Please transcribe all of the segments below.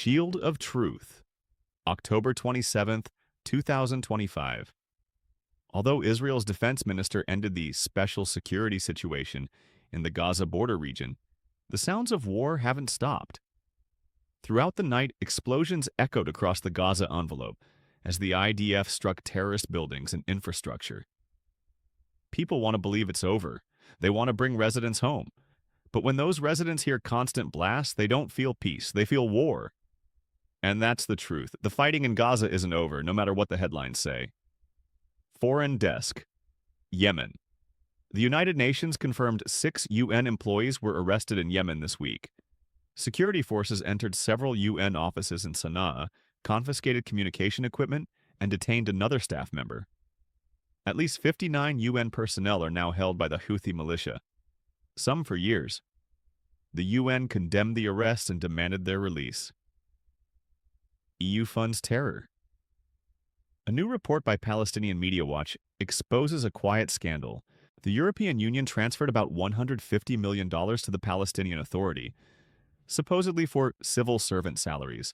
Shield of Truth, October 27th, 2025. Although Israel's defense minister ended the special security situation in the Gaza border region, the sounds of war haven't stopped. Throughout the night, explosions echoed across the Gaza envelope as the IDF struck terrorist buildings and infrastructure. People want to believe it's over. They want to bring residents home. But when those residents hear constant blasts, they don't feel peace. They feel war. And that's the truth. The fighting in Gaza isn't over, no matter what the headlines say. Foreign Desk. Yemen. The United Nations confirmed 6 UN employees were arrested in Yemen this week. Security forces entered several UN offices in Sana'a, confiscated communication equipment, and detained another staff member. At least 59 UN personnel are now held by the Houthi militia, some for years. The UN condemned the arrests and demanded their release. EU funds terror. A new report by Palestinian Media Watch exposes a quiet scandal. The European Union transferred about $150 million to the Palestinian Authority, supposedly for civil servant salaries.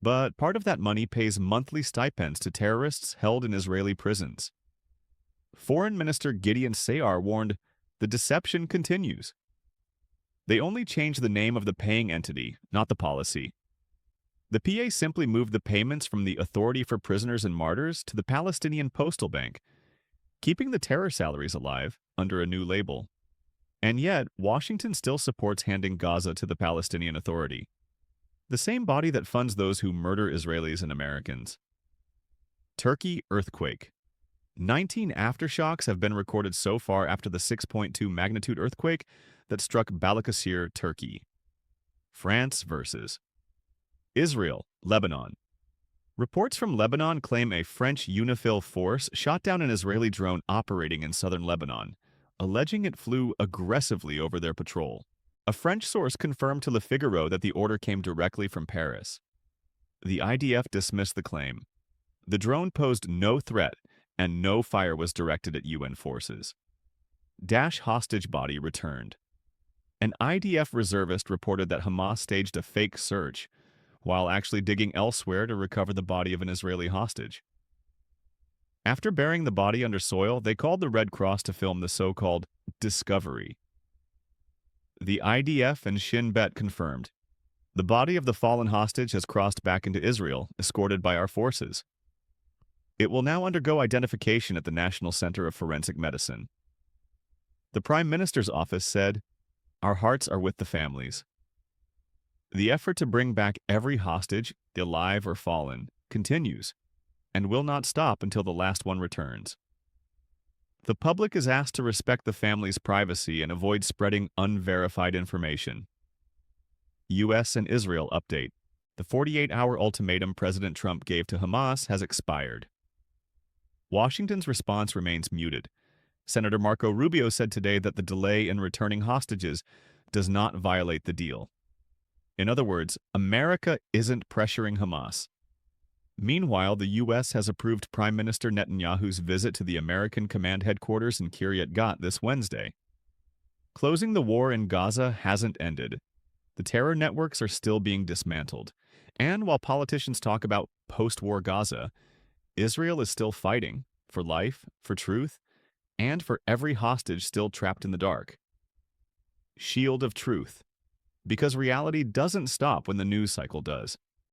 But part of that money pays monthly stipends to terrorists held in Israeli prisons. Foreign Minister Gideon Saar warned, the deception continues. They only changed the name of the paying entity, not the policy. The PA simply moved the payments from the Authority for Prisoners and Martyrs to the Palestinian Postal Bank, keeping the terror salaries alive under a new label. And yet, Washington still supports handing Gaza to the Palestinian Authority, the same body that funds those who murder Israelis and Americans. Turkey earthquake. 19 aftershocks have been recorded so far after the 6.2 magnitude earthquake that struck Balıkesir, Turkey. France versus Israel, Lebanon. Reports from Lebanon claim a French UNIFIL force shot down an Israeli drone operating in southern Lebanon, alleging it flew aggressively over their patrol. A French source confirmed to Le Figaro that the order came directly from Paris. The IDF dismissed the claim. The drone posed no threat, and no fire was directed at UN forces. Daesh hostage body returned. An IDF reservist reported that Hamas staged a fake search, while actually digging elsewhere to recover the body of an Israeli hostage. After burying the body under soil, they called the Red Cross to film the so-called discovery. The IDF and Shin Bet confirmed. The body of the fallen hostage has crossed back into Israel, escorted by our forces. It will now undergo identification at the National Center of Forensic Medicine. The Prime Minister's office said, "Our hearts are with the families." The effort to bring back every hostage, alive or fallen, continues, and will not stop until the last one returns. The public is asked to respect the family's privacy and avoid spreading unverified information. U.S. and Israel update. The 48-hour ultimatum President Trump gave to Hamas has expired. Washington's response remains muted. Senator Marco Rubio said today that the delay in returning hostages does not violate the deal. In other words, America isn't pressuring Hamas. Meanwhile, the U.S. has approved Prime Minister Netanyahu's visit to the American command headquarters in Kiryat Gat this Wednesday. Closing the war in Gaza hasn't ended. The terror networks are still being dismantled. And while politicians talk about post-war Gaza, Israel is still fighting for life, for truth, and for every hostage still trapped in the dark. Shield of Truth. Because reality doesn't stop when the news cycle does.